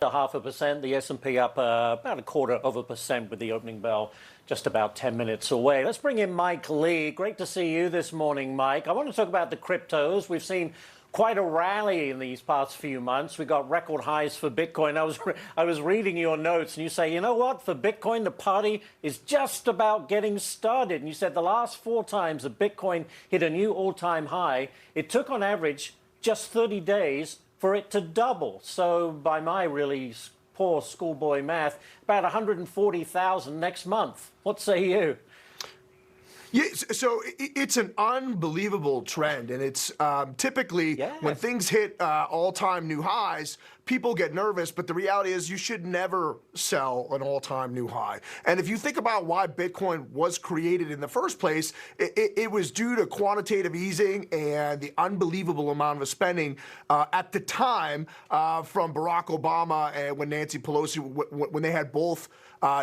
0.5%, the S&P up about 0.25% with the opening bell just about 10 minutes away. Let's bring in Mike Lee. Great to see you this morning, Mike. I want to talk about the cryptos. We've seen quite a rally in these past few months. We got record highs for Bitcoin. I was reading your notes, and you say, you know what, for Bitcoin, the party is just about getting started. And you said the last 4 times that Bitcoin hit a new all-time high, it took on average just 30 days for it to double. So by my really poor schoolboy math, about 140,000 next month. What say you? Yeah, so it's an unbelievable trend, and it's typically when things hit all-time new highs, people get nervous, but the reality is you should never sell an all-time new high. And if you think about why Bitcoin was created in the first place, it was due to quantitative easing and the unbelievable amount of spending at the time from Barack Obama and when Nancy Pelosi, when they had both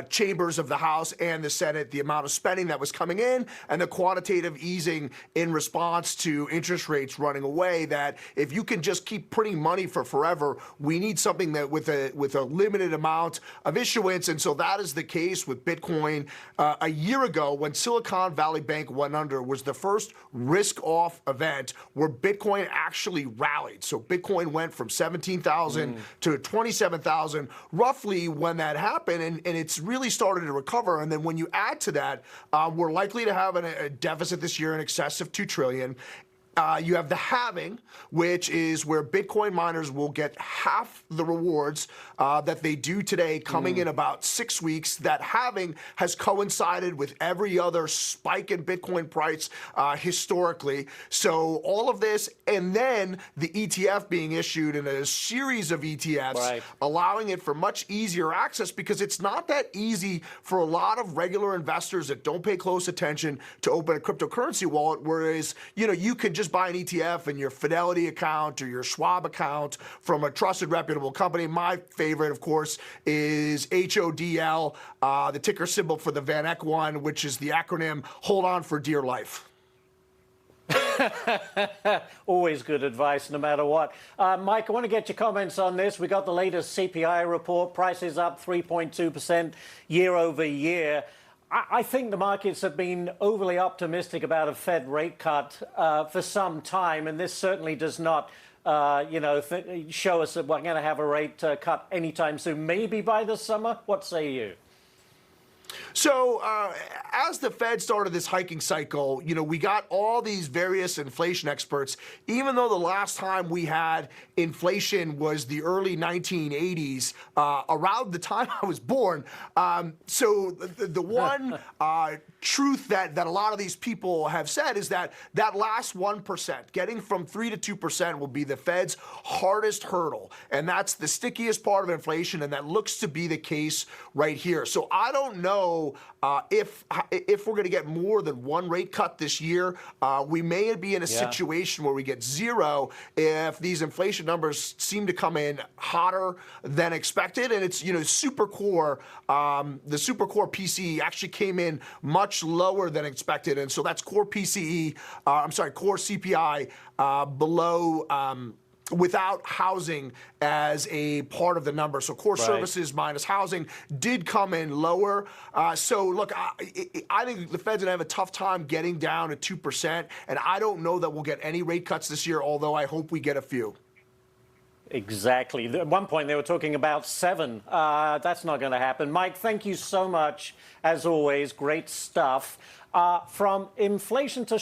chambers of the House and the Senate, the amount of spending that was coming in and the quantitative easing in response to interest rates running away, that if you can just keep printing money for forever, we need something that with a limited amount of issuance. And so that is the case with Bitcoin. A year ago, when Silicon Valley Bank went under, was the first risk-off event where Bitcoin actually rallied. So Bitcoin went from 17,000 to 27,000 roughly when that happened, and it's really started to recover. And then when you add to that, we're likely to have a deficit this year in excess of $2 trillion. You have the halving, which is where Bitcoin miners will get half the rewards that they do today, coming in about 6 weeks. That halving has coincided with every other spike in Bitcoin price historically. So all of this, and then the ETF being issued in a series of ETFs, allowing it for much easier access, because it's not that easy for a lot of regular investors that don't pay close attention to open a cryptocurrency wallet, whereas, you can just buy an ETF in your Fidelity account or your Schwab account from a trusted, reputable company. My favorite, of course, is HODL, the ticker symbol for the Van Eck one, which is the acronym Hold On for Dear Life. Always good advice, no matter what. Mike, I want to get your comments on this. We got the latest CPI report. Prices up 3.2% year over year. I think the markets have been overly optimistic about a Fed rate cut for some time, and this certainly does not, show us that we're going to have a rate cut anytime soon, maybe by the summer. What say you? So as the Fed started this hiking cycle, we got all these various inflation experts, even though the last time we had inflation was the early 1980s, around the time I was born. So the one truth that a lot of these people have said is that last 1%, getting from 3 to 2%, will be the Fed's hardest hurdle. And that's the stickiest part of inflation, and that looks to be the case right here. So I don't know if we're going to get more than one rate cut this year. We may be in a situation where we get 0 if these inflation numbers seem to come in hotter than expected. And it's, super core, the super core PCE actually came in much lower than expected. And so that's core PCE, core CPI below, without housing as a part of the number. So core services minus housing did come in lower. So look, I think the Fed's gonna have a tough time getting down to 2%, and I don't know that we'll get any rate cuts this year, although I hope we get a few. Exactly. At one point, they were talking about 7. That's not going to happen. Mike, thank you so much. As always, great stuff. From inflation to